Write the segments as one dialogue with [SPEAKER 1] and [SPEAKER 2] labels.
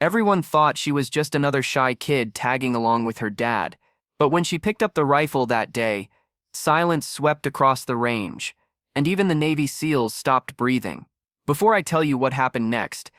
[SPEAKER 1] Everyone thought she was just another shy kid tagging along with her dad, but when she picked up the rifle that day, silence swept across the range, and even the Navy SEALs stopped breathing. Before I tell you what happened next,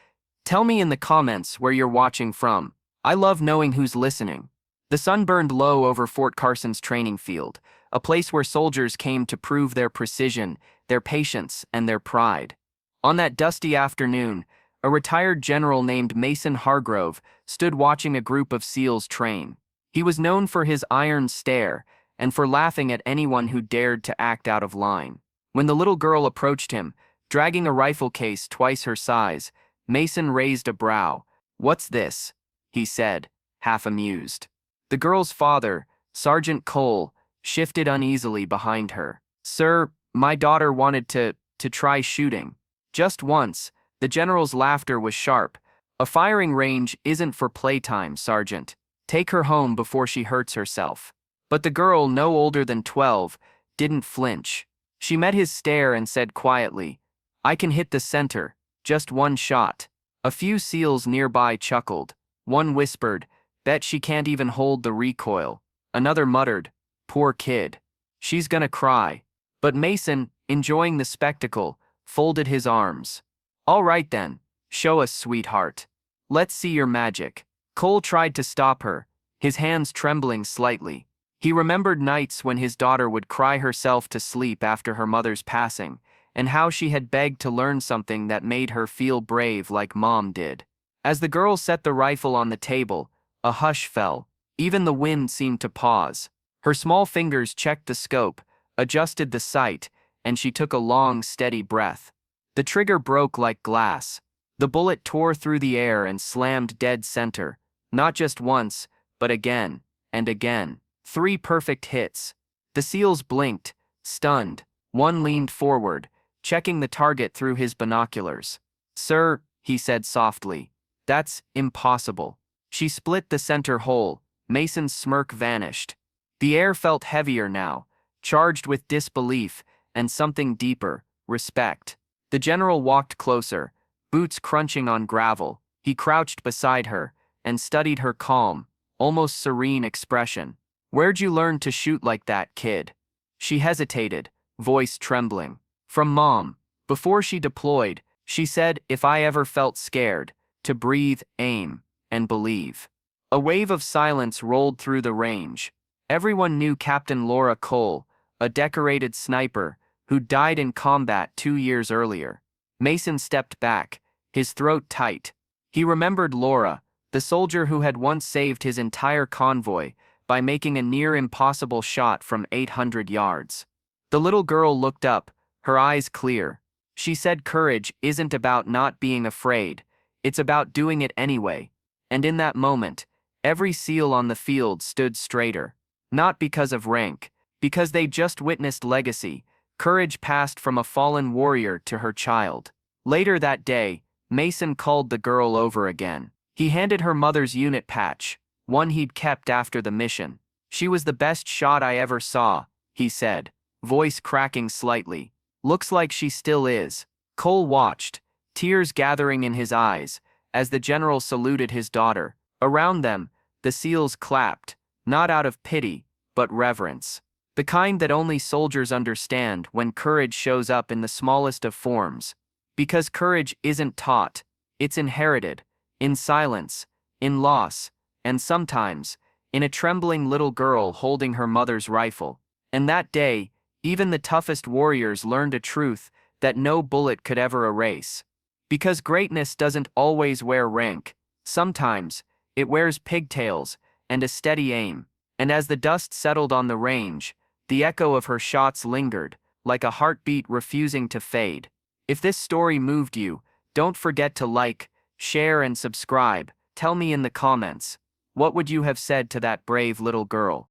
[SPEAKER 1] tell me in the comments where you're watching from. I love knowing who's listening. The sun burned low over Fort Carson's training field, a place where soldiers came to prove their precision, their patience, and their pride. On that dusty afternoon, a retired general named Mason Hargrove stood watching a group of SEALs train. He was known for his iron stare and for laughing at anyone who dared to act out of line. When the little girl approached him, dragging a rifle case twice her size, Mason raised a brow. "What's this?" he said, half amused. The girl's father, Sergeant Cole, shifted uneasily behind her. "Sir, my daughter wanted to try shooting. Just once." The general's laughter was sharp. "A firing range isn't for playtime, Sergeant. Take her home before she hurts herself." But the girl, no older than 12, didn't flinch. She met his stare and said quietly, "I can hit the center, just one shot." A few SEALs nearby chuckled. One whispered, "Bet she can't even hold the recoil." Another muttered, "Poor kid. She's gonna cry." But Mason, enjoying the spectacle, folded his arms. "All right then, show us, sweetheart. Let's see your magic." Cole tried to stop her, his hands trembling slightly. He remembered nights when his daughter would cry herself to sleep after her mother's passing, and how she had begged to learn something that made her feel brave like Mom did. As the girl set the rifle on the table, a hush fell. Even the wind seemed to pause. Her small fingers checked the scope, adjusted the sight, and she took a long, steady breath. The trigger broke like glass. The bullet tore through the air and slammed dead center, not just once, but again and again. 3 perfect hits. The SEALs blinked, stunned. One leaned forward, checking the target through his binoculars. "Sir," he said softly, "that's impossible." She split the center hole. Mason's smirk vanished. The air felt heavier now, charged with disbelief and something deeper, respect. The general walked closer, boots crunching on gravel. He crouched beside her and studied her calm, almost serene expression. "Where'd you learn to shoot like that, kid?" She hesitated, voice trembling. "From Mom. Before she deployed, she said if I ever felt scared, to breathe, aim, and believe." A wave of silence rolled through the range. Everyone knew Captain Laura Cole, a decorated sniper who died in combat 2 years earlier. Mason stepped back, his throat tight. He remembered Laura, the soldier who had once saved his entire convoy by making a near-impossible shot from 800 yards. The little girl looked up, her eyes clear. She said courage isn't about not being afraid, it's about doing it anyway. And in that moment, every SEAL on the field stood straighter. Not because of rank, because they just witnessed legacy. Courage passed from a fallen warrior to her child. Later that day, Mason called the girl over again. He handed her mother's unit patch, one he'd kept after the mission. "She was the best shot I ever saw," he said, voice cracking slightly. "Looks like she still is." Cole watched, tears gathering in his eyes, as the general saluted his daughter. Around them, the SEALs clapped, not out of pity, but reverence. The kind that only soldiers understand when courage shows up in the smallest of forms. Because courage isn't taught, it's inherited, in silence, in loss, and sometimes, in a trembling little girl holding her mother's rifle. And that day, even the toughest warriors learned a truth that no bullet could ever erase. Because greatness doesn't always wear rank, sometimes, it wears pigtails and a steady aim. And as the dust settled on the range, the echo of her shots lingered, like a heartbeat refusing to fade. If this story moved you, don't forget to like, share, and subscribe. Tell me in the comments, what would you have said to that brave little girl?